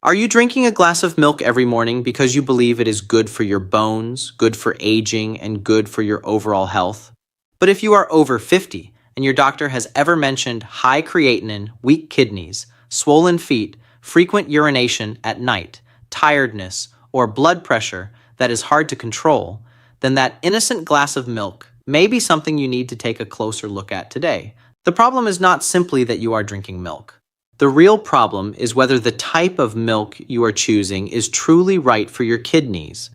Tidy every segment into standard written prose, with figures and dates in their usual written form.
Are you drinking a glass of milk every morning because you believe it is good for your bones, good for aging, and good for your overall health? But if you are over 50 and your doctor has ever mentioned high creatinine, weak kidneys, swollen feet, frequent urination at night, tiredness, or blood pressure that is hard to control, then that innocent glass of milk may be something you need to take a closer look at today. The problem is not simply that you are drinking milk. The real problem is whether the type of milk you are choosing is truly right for your kidneys.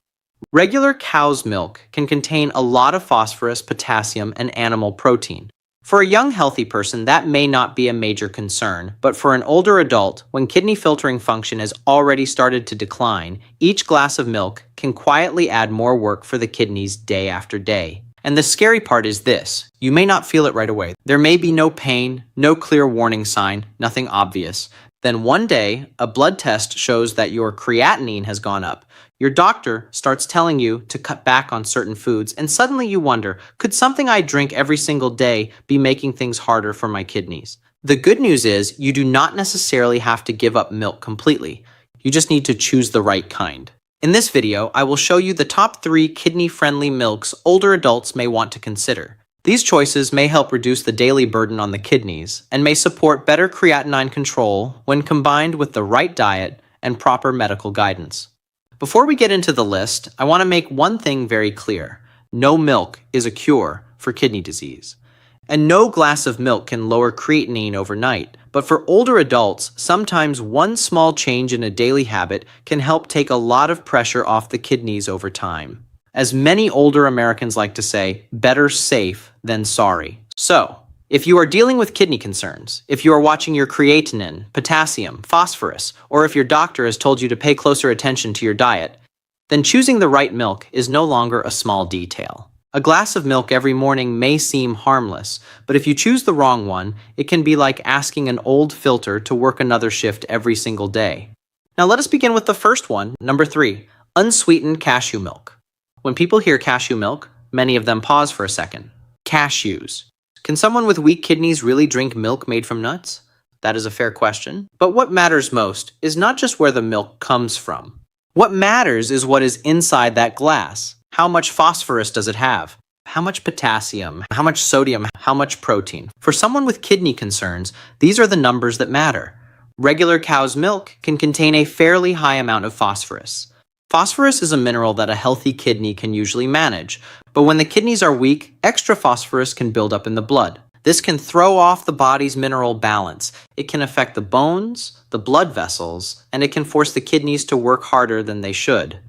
Regular cow's milk can contain a lot of phosphorus, potassium, and animal protein. For a young, healthy person, that may not be a major concern, but for an older adult, when kidney filtering function has already started to decline, each glass of milk can quietly add more work for the kidneys day after day. And the scary part is this: you may not feel it right away. There may be no pain, no clear warning sign, nothing obvious. Then one day, a blood test shows that your creatinine has gone up. Your doctor starts telling you to cut back on certain foods, and suddenly you wonder, could something I drink every single day be making things harder for my kidneys? The good news is you do not necessarily have to give up milk completely. You just need to choose the right kind. In this video, I will show you the top 3 kidney-friendly milks older adults may want to consider. These choices may help reduce the daily burden on the kidneys and may support better creatinine control when combined with the right diet and proper medical guidance. Before we get into the list, I want to make one thing very clear. No milk is a cure for kidney disease. And no glass of milk can lower creatinine overnight. But for older adults, sometimes one small change in a daily habit can help take a lot of pressure off the kidneys over time. As many older Americans like to say, better safe than sorry. So, if you are dealing with kidney concerns, if you are watching your creatinine, potassium, phosphorus, or if your doctor has told you to pay closer attention to your diet, then choosing the right milk is no longer a small detail. A glass of milk every morning may seem harmless, but if you choose the wrong one, it can be like asking an old filter to work another shift every single day. Now let us begin with the first one, number 3, unsweetened cashew milk. When people hear cashew milk, many of them pause for a second. Cashews. Can someone with weak kidneys really drink milk made from nuts? That is a fair question. But what matters most is not just where the milk comes from. What matters is what is inside that glass. How much phosphorus does it have? How much potassium? How much sodium? How much protein? For someone with kidney concerns, these are the numbers that matter. Regular cow's milk can contain a fairly high amount of phosphorus. Phosphorus is a mineral that a healthy kidney can usually manage, but when the kidneys are weak, extra phosphorus can build up in the blood. This can throw off the body's mineral balance. It can affect the bones, the blood vessels, and it can force the kidneys to work harder than they should.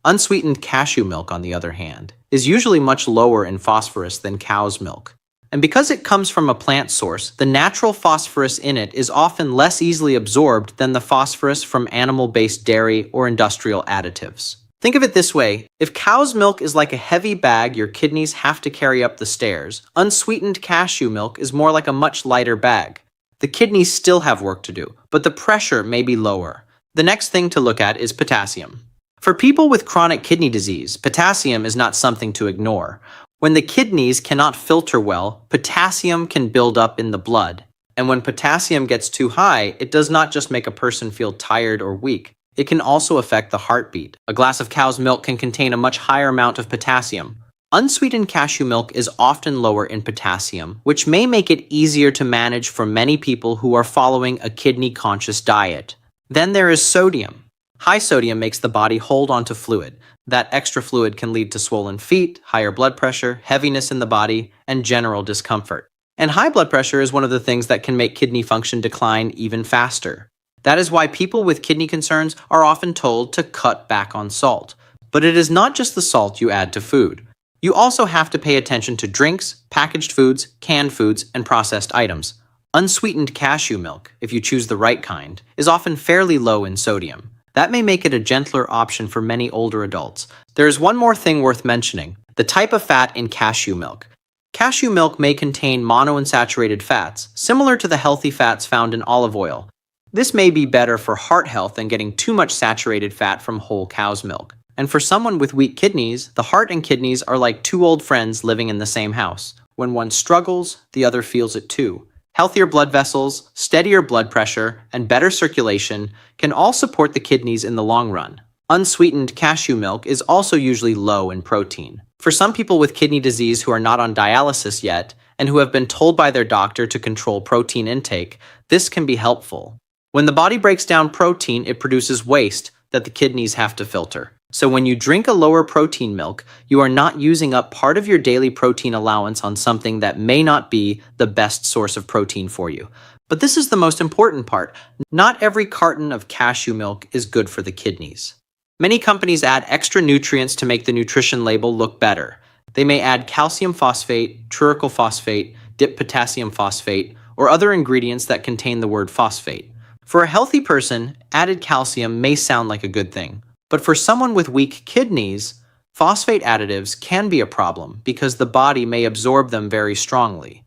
Unsweetened cashew milk, on the other hand, is usually much lower in phosphorus than cow's milk. And because it comes from a plant source, the natural phosphorus in it is often less easily absorbed than the phosphorus from animal-based dairy or industrial additives. Think of it this way: if cow's milk is like a heavy bag your kidneys have to carry up the stairs, unsweetened cashew milk is more like a much lighter bag. The kidneys still have work to do, but the pressure may be lower. The next thing to look at is potassium. For people with chronic kidney disease, potassium is not something to ignore. When the kidneys cannot filter well, potassium can build up in the blood. And when potassium gets too high, it does not just make a person feel tired or weak. It can also affect the heartbeat. A glass of cow's milk can contain a much higher amount of potassium. Unsweetened cashew milk is often lower in potassium, which may make it easier to manage for many people who are following a kidney-conscious diet. Then there is sodium. High sodium makes the body hold onto fluid. That extra fluid can lead to swollen feet, higher blood pressure, heaviness in the body, and general discomfort. And high blood pressure is one of the things that can make kidney function decline even faster. That is why people with kidney concerns are often told to cut back on salt. But it is not just the salt you add to food. You also have to pay attention to drinks, packaged foods, canned foods, and processed items. Unsweetened cashew milk, if you choose the right kind, is often fairly low in sodium. That may make it a gentler option for many older adults. There is one more thing worth mentioning: the type of fat in cashew milk. Cashew milk may contain monounsaturated fats, similar to the healthy fats found in olive oil. This may be better for heart health than getting too much saturated fat from whole cow's milk. And for someone with weak kidneys, the heart and kidneys are like two old friends living in the same house. When one struggles, the other feels it too. Healthier blood vessels, steadier blood pressure, and better circulation can all support the kidneys in the long run. Unsweetened cashew milk is also usually low in protein. For some people with kidney disease who are not on dialysis yet and who have been told by their doctor to control protein intake, this can be helpful. When the body breaks down protein, it produces waste that the kidneys have to filter. So when you drink a lower protein milk, you are not using up part of your daily protein allowance on something that may not be the best source of protein for you. But this is the most important part. Not every carton of cashew milk is good for the kidneys. Many companies add extra nutrients to make the nutrition label look better. They may add calcium phosphate, trurical phosphate, dip potassium phosphate, or other ingredients that contain the word phosphate. For a healthy person, added calcium may sound like a good thing. But for someone with weak kidneys, phosphate additives can be a problem because the body may absorb them very strongly.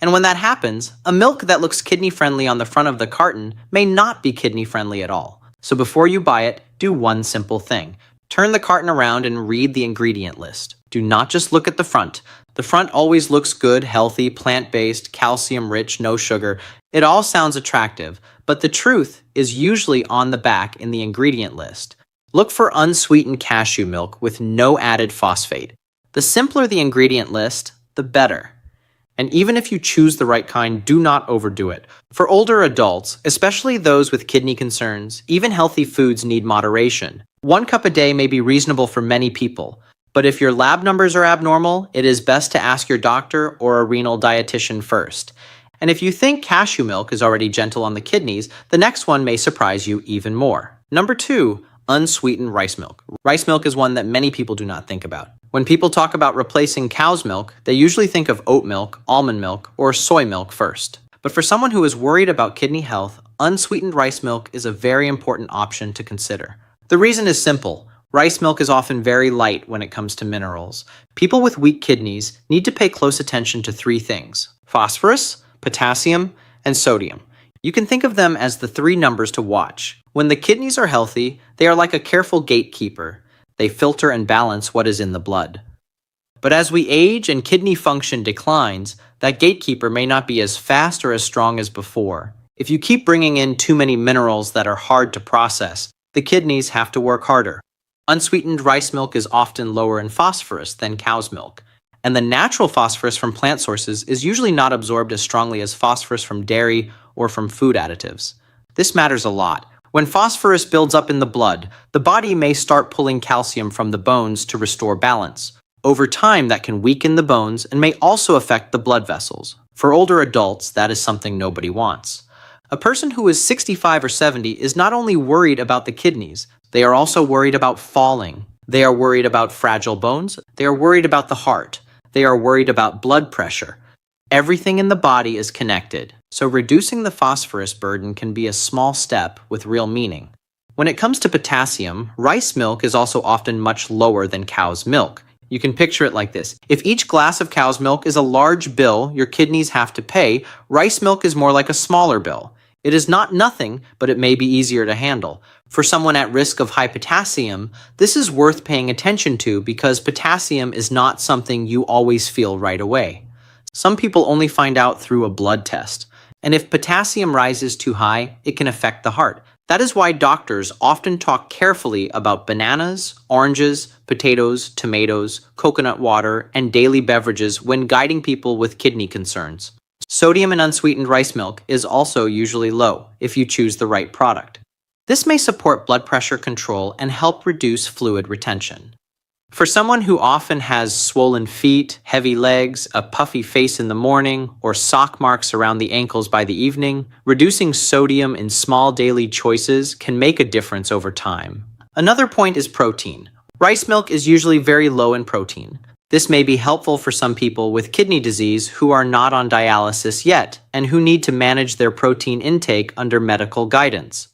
And when that happens, a milk that looks kidney-friendly on the front of the carton may not be kidney-friendly at all. So before you buy it, do one simple thing. Turn the carton around and read the ingredient list. Do not just look at the front. The front always looks good, healthy, plant-based, calcium-rich, no sugar. It all sounds attractive, but the truth is usually on the back in the ingredient list. Look for unsweetened cashew milk with no added phosphate. The simpler the ingredient list, the better. And even if you choose the right kind, do not overdo it. For older adults, especially those with kidney concerns, even healthy foods need moderation. 1 cup a day may be reasonable for many people, but if your lab numbers are abnormal, it is best to ask your doctor or a renal dietitian first. And if you think cashew milk is already gentle on the kidneys, the next one may surprise you even more. Number 2, unsweetened rice milk. Rice milk is one that many people do not think about. When people talk about replacing cow's milk, they usually think of oat milk, almond milk, or soy milk first. But for someone who is worried about kidney health, unsweetened rice milk is a very important option to consider. The reason is simple. Rice milk is often very light when it comes to minerals. People with weak kidneys need to pay close attention to 3 things: phosphorus, potassium, and sodium. You can think of them as the 3 numbers to watch. When the kidneys are healthy, they are like a careful gatekeeper. They filter and balance what is in the blood. But as we age and kidney function declines, that gatekeeper may not be as fast or as strong as before. If you keep bringing in too many minerals that are hard to process, the kidneys have to work harder. Unsweetened rice milk is often lower in phosphorus than cow's milk, and the natural phosphorus from plant sources is usually not absorbed as strongly as phosphorus from dairy or from food additives. This matters a lot. When phosphorus builds up in the blood, the body may start pulling calcium from the bones to restore balance. Over time, that can weaken the bones and may also affect the blood vessels. For older adults, that is something nobody wants. A person who is 65 or 70 is not only worried about the kidneys, they are also worried about falling. They are worried about fragile bones. They are worried about the heart. They are worried about blood pressure. Everything in the body is connected, so reducing the phosphorus burden can be a small step with real meaning. When it comes to potassium, rice milk is also often much lower than cow's milk. You can picture it like this. If each glass of cow's milk is a large bill your kidneys have to pay, rice milk is more like a smaller bill. It is not nothing, but it may be easier to handle. For someone at risk of high potassium, this is worth paying attention to because potassium is not something you always feel right away. Some people only find out through a blood test. And if potassium rises too high, it can affect the heart. That is why doctors often talk carefully about bananas, oranges, potatoes, tomatoes, coconut water, and daily beverages when guiding people with kidney concerns. Sodium in unsweetened rice milk is also usually low if you choose the right product. This may support blood pressure control and help reduce fluid retention. For someone who often has swollen feet, heavy legs, a puffy face in the morning, or sock marks around the ankles by the evening, reducing sodium in small daily choices can make a difference over time. Another point is protein. Rice milk is usually very low in protein. This may be helpful for some people with kidney disease who are not on dialysis yet and who need to manage their protein intake under medical guidance.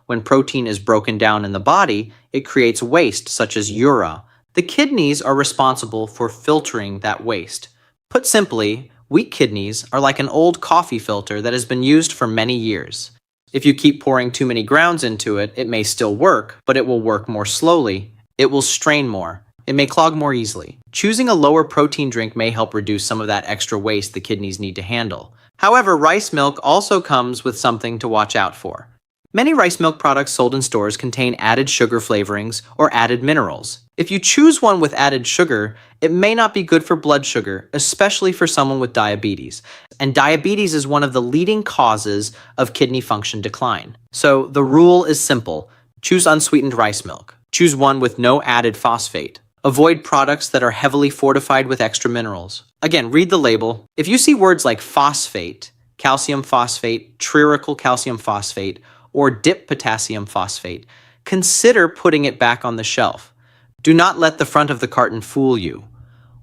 When protein is broken down in the body, it creates waste such as urea. The kidneys are responsible for filtering that waste. Put simply, weak kidneys are like an old coffee filter that has been used for many years. If you keep pouring too many grounds into it, it may still work, but it will work more slowly. It will strain more. It may clog more easily. Choosing a lower protein drink may help reduce some of that extra waste the kidneys need to handle. However, rice milk also comes with something to watch out for. Many rice milk products sold in stores contain added sugar flavorings or added minerals. If you choose one with added sugar, it may not be good for blood sugar, especially for someone with diabetes. And diabetes is one of the leading causes of kidney function decline. So the rule is simple. Choose unsweetened rice milk. Choose one with no added phosphate. Avoid products that are heavily fortified with extra minerals. Again, read the label. If you see words like phosphate, calcium phosphate, triaryl calcium phosphate, or dip potassium phosphate, consider putting it back on the shelf. Do not let the front of the carton fool you.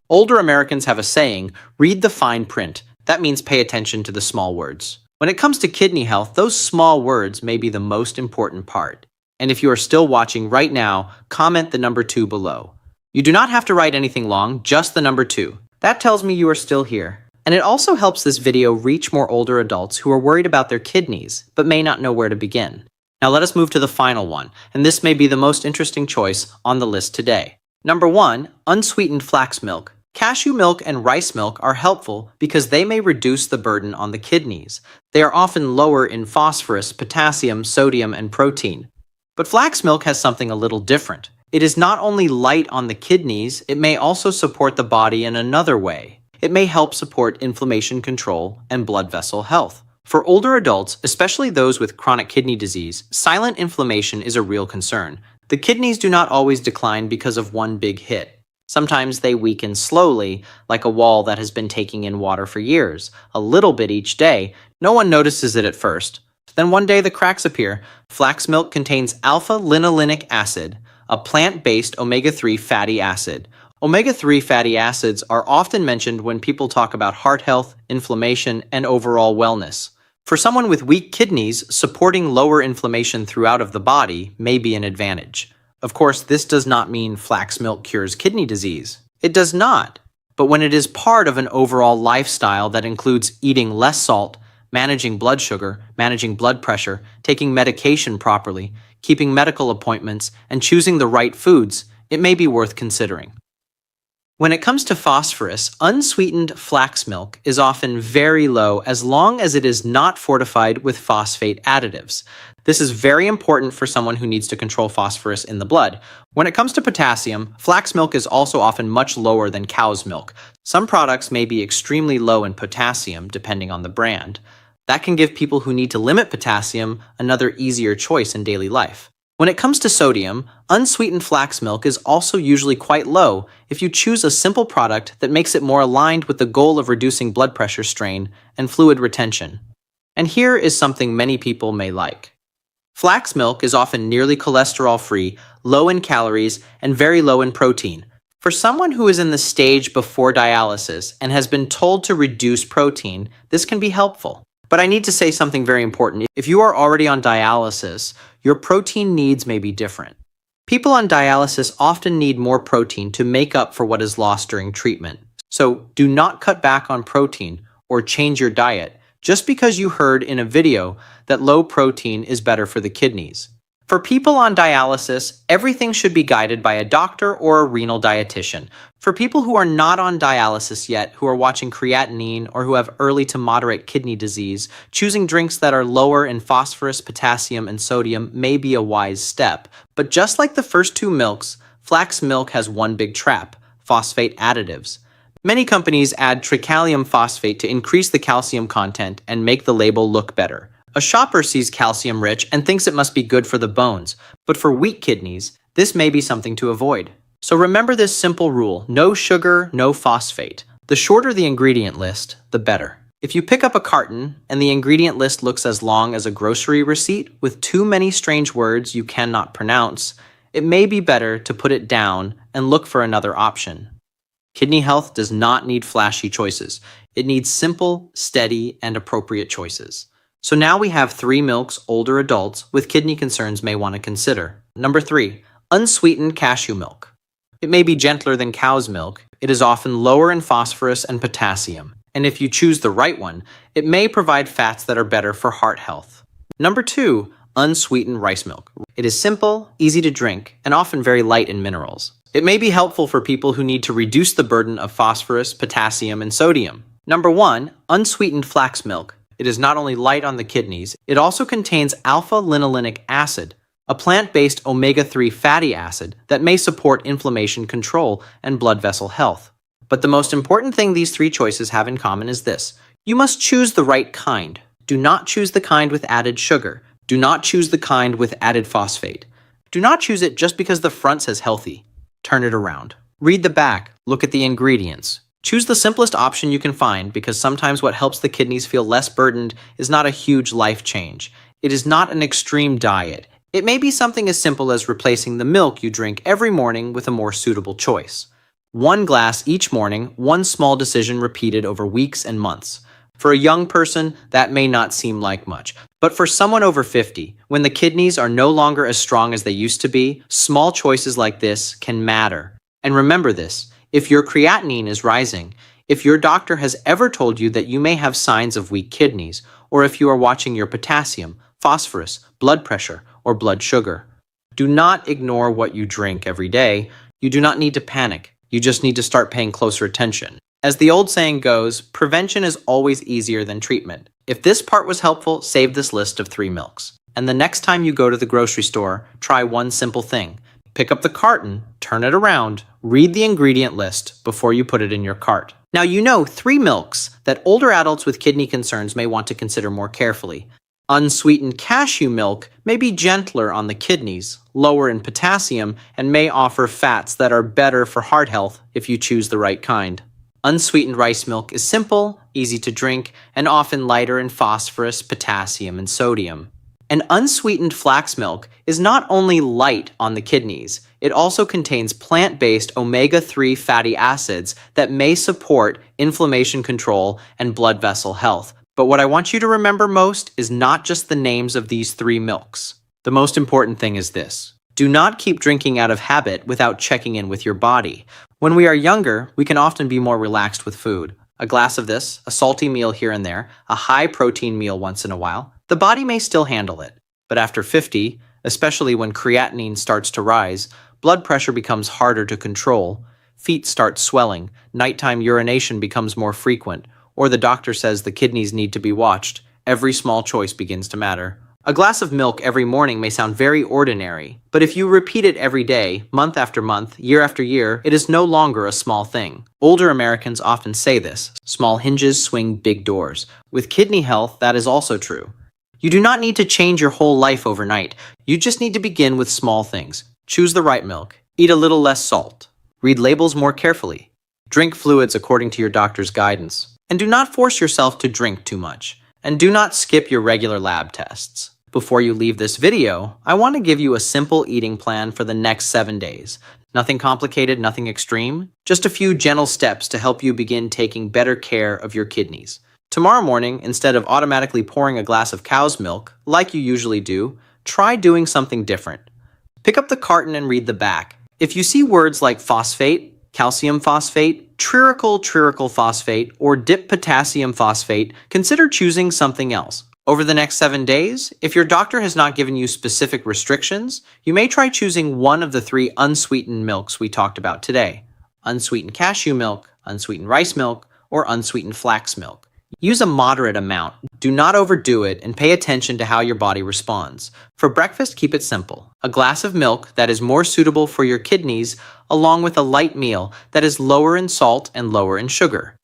Older Americans have a saying, read the fine print. That means pay attention to the small words. When it comes to kidney health, those small words may be the most important part. And if you are still watching right now, comment the number 2 below. You do not have to write anything long, just the number 2. That tells me you are still here. And it also helps this video reach more older adults who are worried about their kidneys, but may not know where to begin. Now let us move to the final one, and this may be the most interesting choice on the list today. Number 1, unsweetened flax milk. Cashew milk and rice milk are helpful because they may reduce the burden on the kidneys. They are often lower in phosphorus, potassium, sodium, and protein. But flax milk has something a little different. It is not only light on the kidneys, it may also support the body in another way. It may help support inflammation control and blood vessel health. For older adults, especially those with chronic kidney disease, silent inflammation is a real concern. The kidneys do not always decline because of one big hit. Sometimes they weaken slowly, like a wall that has been taking in water for years. A little bit each day. No one notices it at first. Then one day the cracks appear. Flax milk contains alpha-linolenic acid, a plant-based omega-3 fatty acid. Omega-3 fatty acids are often mentioned when people talk about heart health, inflammation, and overall wellness. For someone with weak kidneys, supporting lower inflammation throughout of the body may be an advantage. Of course, this does not mean flax milk cures kidney disease. It does not. But when it is part of an overall lifestyle that includes eating less salt, managing blood sugar, managing blood pressure, taking medication properly, keeping medical appointments, and choosing the right foods, it may be worth considering. When it comes to phosphorus, unsweetened flax milk is often very low as long as it is not fortified with phosphate additives. This is very important for someone who needs to control phosphorus in the blood. When it comes to potassium, flax milk is also often much lower than cow's milk. Some products may be extremely low in potassium, depending on the brand. That can give people who need to limit potassium another easier choice in daily life. When it comes to sodium, unsweetened flax milk is also usually quite low if you choose a simple product that makes it more aligned with the goal of reducing blood pressure strain and fluid retention. And here is something many people may like. Flax milk is often nearly cholesterol-free, low in calories, and very low in protein. For someone who is in the stage before dialysis and has been told to reduce protein, this can be helpful. But I need to say something very important. If you are already on dialysis, your protein needs may be different. People on dialysis often need more protein to make up for what is lost during treatment. So do not cut back on protein or change your diet just because you heard in a video that low protein is better for the kidneys. For people on dialysis, everything should be guided by a doctor or a renal dietitian. For people who are not on dialysis yet, who are watching creatinine or who have early to moderate kidney disease, choosing drinks that are lower in phosphorus, potassium, and sodium may be a wise step. But just like the first 2 milks, flax milk has one big trap: phosphate additives. Many companies add tricalcium phosphate to increase the calcium content and make the label look better. A shopper sees calcium rich and thinks it must be good for the bones, but for weak kidneys, this may be something to avoid. So remember this simple rule: no sugar, no phosphate. The shorter the ingredient list, the better. If you pick up a carton and the ingredient list looks as long as a grocery receipt with too many strange words you cannot pronounce, it may be better to put it down and look for another option. Kidney health does not need flashy choices. It needs simple, steady, and appropriate choices. So now we have 3 milks older adults with kidney concerns may want to consider. Number 3, unsweetened cashew milk. It may be gentler than cow's milk. It is often lower in phosphorus and potassium. And if you choose the right one, it may provide fats that are better for heart health. Number 2, unsweetened rice milk. It is simple, easy to drink, and often very light in minerals. It may be helpful for people who need to reduce the burden of phosphorus, potassium, and sodium. Number 1, unsweetened flax milk. It is not only light on the kidneys, it also contains alpha-linolenic acid, a plant-based omega-3 fatty acid that may support inflammation control and blood vessel health. But the most important thing these three choices have in common is this: you must choose the right kind. Do not choose the kind with added sugar. Do not choose the kind with added phosphate. Do not choose it just because the front says healthy. Turn it around. Read the back. Look at the ingredients. Choose the simplest option you can find, because sometimes what helps the kidneys feel less burdened is not a huge life change. It is not an extreme diet. It may be something as simple as replacing the milk you drink every morning with a more suitable choice. 1 glass each morning, one small decision repeated over weeks and months. For a young person, that may not seem like much. But for someone over 50, when the kidneys are no longer as strong as they used to be, small choices like this can matter. And remember this: if your creatinine is rising, if your doctor has ever told you that you may have signs of weak kidneys, or if you are watching your potassium, phosphorus, blood pressure, or blood sugar, do not ignore what you drink every day. You do not need to panic. You just need to start paying closer attention. As the old saying goes, prevention is always easier than treatment. If this part was helpful, save this list of 3 milks. And the next time you go to the grocery store, try one simple thing. Pick up the carton, turn it around, read the ingredient list before you put it in your cart. Now you know 3 milks that older adults with kidney concerns may want to consider more carefully. Unsweetened cashew milk may be gentler on the kidneys, lower in potassium, and may offer fats that are better for heart health if you choose the right kind. Unsweetened rice milk is simple, easy to drink, and often lighter in phosphorus, potassium, and sodium. And unsweetened flax milk is not only light on the kidneys, it also contains plant-based omega-3 fatty acids that may support inflammation control and blood vessel health. But what I want you to remember most is not just the names of these 3 milks. The most important thing is this: do not keep drinking out of habit without checking in with your body. When we are younger, we can often be more relaxed with food. A glass of this, a salty meal here and there, a high-protein meal once in a while, the body may still handle it. But after 50, especially when creatinine starts to rise, blood pressure becomes harder to control, feet start swelling, nighttime urination becomes more frequent, or the doctor says the kidneys need to be watched, every small choice begins to matter. A glass of milk every morning may sound very ordinary, but if you repeat it every day, month after month, year after year, it is no longer a small thing. Older Americans often say this: small hinges swing big doors. With kidney health, that is also true. You do not need to change your whole life overnight. You just need to begin with small things. Choose the right milk. Eat a little less salt. Read labels more carefully. Drink fluids according to your doctor's guidance. And do not force yourself to drink too much. And do not skip your regular lab tests. Before you leave this video, I want to give you a simple eating plan for the next 7 days. Nothing complicated, nothing extreme. Just a few gentle steps to help you begin taking better care of your kidneys. Tomorrow morning, instead of automatically pouring a glass of cow's milk, like you usually do, try doing something different. Pick up the carton and read the back. If you see words like phosphate, calcium phosphate, triacyltriacylphosphate, phosphate, or dip potassium phosphate, consider choosing something else. Over the next 7 days, if your doctor has not given you specific restrictions, you may try choosing one of the 3 unsweetened milks we talked about today: unsweetened cashew milk, unsweetened rice milk, or unsweetened flax milk. Use a moderate amount. Do not overdo it, and pay attention to how your body responds. For breakfast, keep it simple: a glass of milk that is more suitable for your kidneys, along with a light meal that is lower in salt and lower in sugar.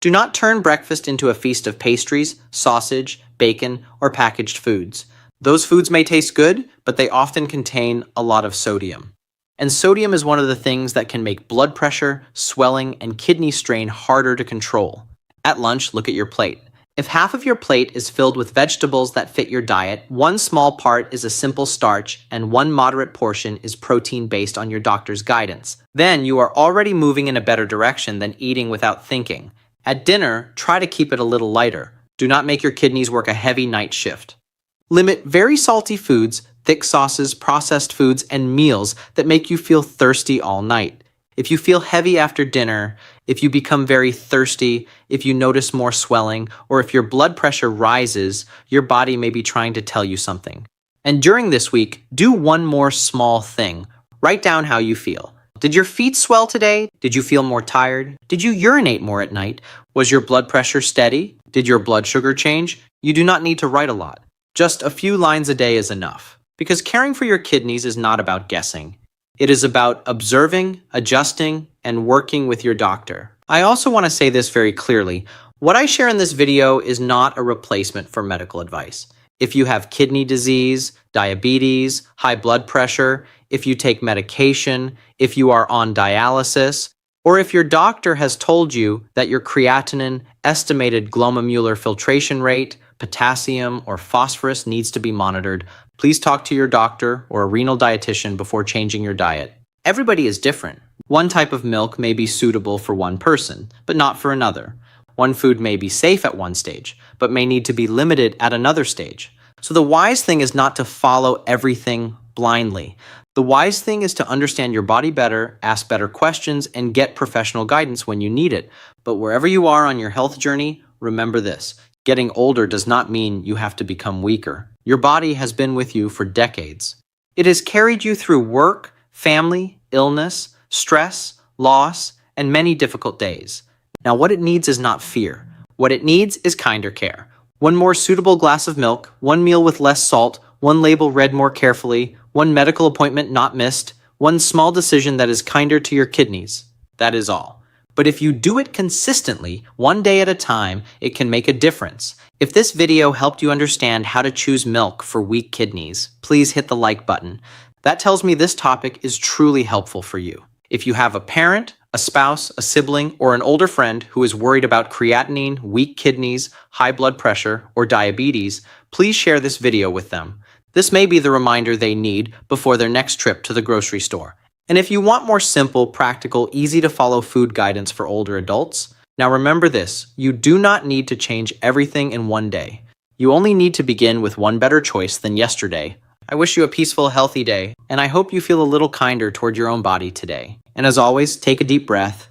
Do not turn breakfast into a feast of pastries, sausage, bacon, or packaged foods. Those foods may taste good, but they often contain a lot of sodium. And sodium is one of the things that can make blood pressure, swelling, and kidney strain harder to control. At lunch, look at your plate. If half of your plate is filled with vegetables that fit your diet, one small part is a simple starch, and one moderate portion is protein based on your doctor's guidance, then you are already moving in a better direction than eating without thinking. At dinner, try to keep it a little lighter. Do not make your kidneys work a heavy night shift. Limit very salty foods, thick sauces, processed foods, and meals that make you feel thirsty all night. If you feel heavy after dinner, if you become very thirsty, if you notice more swelling, or if your blood pressure rises, your body may be trying to tell you something. And during this week, do one more small thing. Write down how you feel. Did your feet swell today? Did you feel more tired? Did you urinate more at night? Was your blood pressure steady? Did your blood sugar change? You do not need to write a lot. Just a few lines a day is enough. Because caring for your kidneys is not about guessing. It is about observing, adjusting, and working with your doctor. I also want to say this very clearly. What I share in this video is not a replacement for medical advice. If you have kidney disease, diabetes, high blood pressure, if you take medication, if you are on dialysis, or if your doctor has told you that your creatinine, estimated glomerular filtration rate, potassium, or phosphorus needs to be monitored, please talk to your doctor or a renal dietitian before changing your diet. Everybody is different. One type of milk may be suitable for one person, but not for another. One food may be safe at one stage, but may need to be limited at another stage. So the wise thing is not to follow everything blindly. The wise thing is to understand your body better, ask better questions, and get professional guidance when you need it. But wherever you are on your health journey, remember this. Getting older does not mean you have to become weaker. Your body has been with you for decades. It has carried you through work, family, illness, stress, loss, and many difficult days. Now, what it needs is not fear. What it needs is kinder care. One more suitable glass of milk, one meal with less salt, one label read more carefully, one medical appointment not missed, one small decision that is kinder to your kidneys. That is all. But if you do it consistently, one day at a time, it can make a difference. If this video helped you understand how to choose milk for weak kidneys, please hit the like button. That tells me this topic is truly helpful for you. If you have a parent, a spouse, a sibling, or an older friend who is worried about creatinine, weak kidneys, high blood pressure, or diabetes, please share this video with them. This may be the reminder they need before their next trip to the grocery store. And if you want more simple, practical, easy-to-follow food guidance for older adults, now remember this, you do not need to change everything in one day. You only need to begin with one better choice than yesterday. I wish you a peaceful, healthy day, and I hope you feel a little kinder toward your own body today. And as always, take a deep breath,